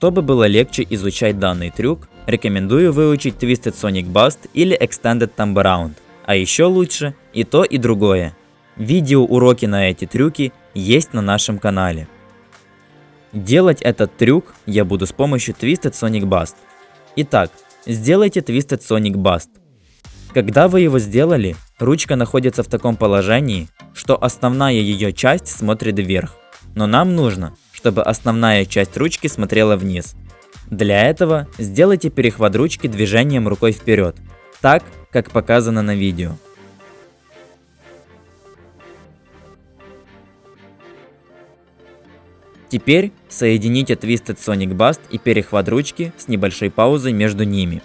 Чтобы было легче изучать данный трюк, рекомендую выучить Twisted Sonic Bust или Extended Thumb Around, а еще лучше и то, и другое. Видеоуроки на эти трюки есть на нашем канале. Делать этот трюк я буду с помощью Twisted Sonic Bust. Итак, сделайте Twisted Sonic Bust. Когда вы его сделали, ручка находится в таком положении, что основная ее часть смотрит вверх. Но нам нужно, чтобы основная часть ручки смотрела вниз. Для этого сделайте перехват ручки движением рукой вперед, так, как показано на видео. Теперь соедините Twisted Sonic Bust и перехват ручки с небольшой паузой между ними.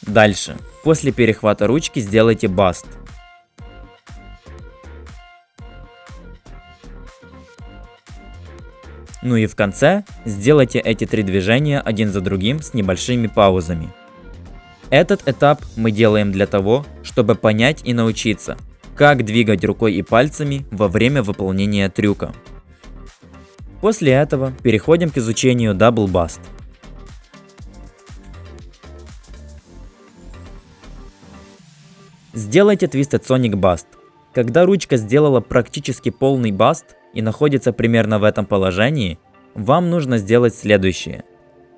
Дальше, после перехвата ручки сделайте Bust. Ну и в конце сделайте эти три движения один за другим с небольшими паузами. Этот этап мы делаем для того, чтобы понять и научиться, как двигать рукой и пальцами во время выполнения трюка. После этого переходим к изучению Double Bust. Сделайте Twisted Sonic Bust. Когда ручка сделала практически полный баст и находится примерно в этом положении, вам нужно сделать следующее.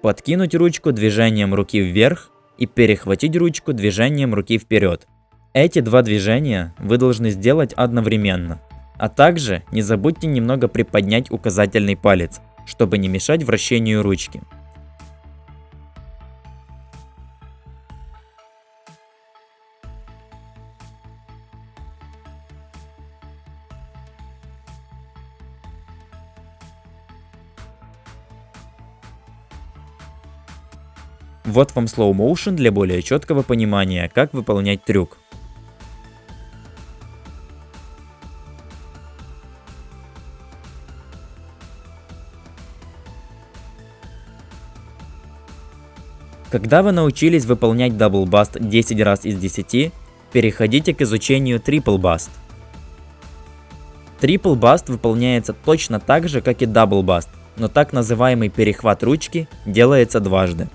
Подкинуть ручку движением руки вверх и перехватить ручку движением руки вперед. Эти два движения вы должны сделать одновременно. А также не забудьте немного приподнять указательный палец, чтобы не мешать вращению ручки. Вот вам slow motion для более четкого понимания, как выполнять трюк. Когда вы научились выполнять Double Bust 10 раз из 10, переходите к изучению Triple Bust. Triple Bust выполняется точно так же, как и Double Bust, но так называемый перехват ручки делается дважды.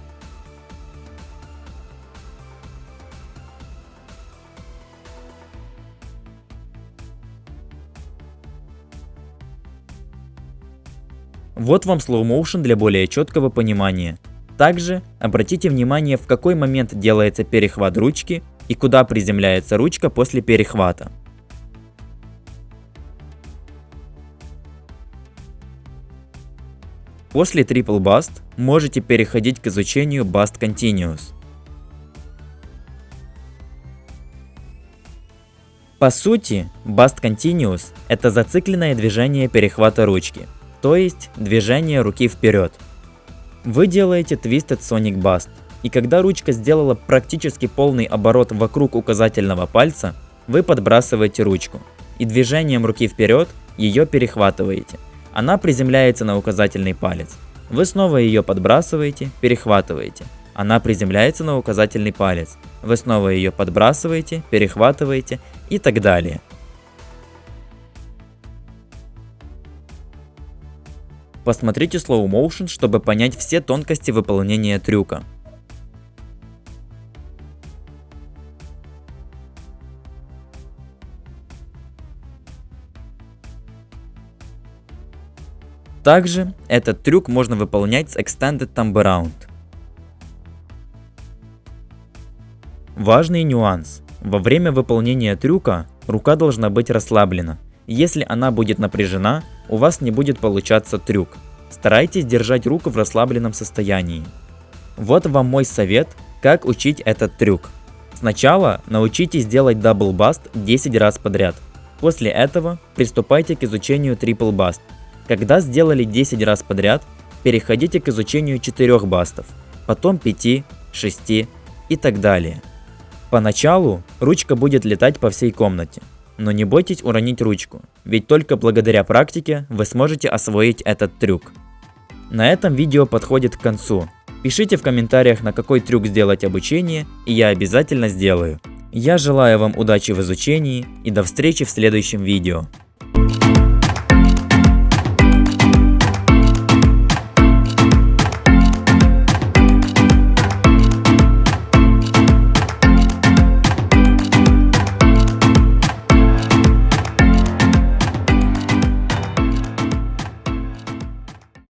Вот вам slow motion для более четкого понимания. Также обратите внимание, в какой момент делается перехват ручки и куда приземляется ручка после перехвата. После Triple Bust можете переходить к изучению Bust Continuous. По сути, Bust Continuous – это зацикленное движение перехвата ручки, то есть движение руки вперед. Вы делаете Twisted Sonic Bust, и когда ручка сделала практически полный оборот вокруг указательного пальца, вы подбрасываете ручку, и движением руки вперед ее перехватываете. Она приземляется на указательный палец. Вы снова ее подбрасываете, перехватываете. Она приземляется на указательный палец. Вы снова ее подбрасываете, перехватываете и так далее. Посмотрите slow motion, чтобы понять все тонкости выполнения трюка. Также этот трюк можно выполнять с Extended Thumb Around. Важный нюанс. Во время выполнения трюка рука должна быть расслаблена. Если она будет напряжена, у вас не будет получаться трюк. Старайтесь держать руку в расслабленном состоянии. Вот вам мой совет, как учить этот трюк. Сначала научитесь делать Double Bust 10 раз подряд. После этого приступайте к изучению Triple Bust. Когда сделали 10 раз подряд, переходите к изучению 4 бастов, потом 5, 6 и так далее. Поначалу ручка будет летать по всей комнате, но не бойтесь уронить ручку, ведь только благодаря практике вы сможете освоить этот трюк. На этом видео подходит к концу. Пишите в комментариях, на какой трюк сделать обучение, и я обязательно сделаю. Я желаю вам удачи в изучении и до встречи в следующем видео.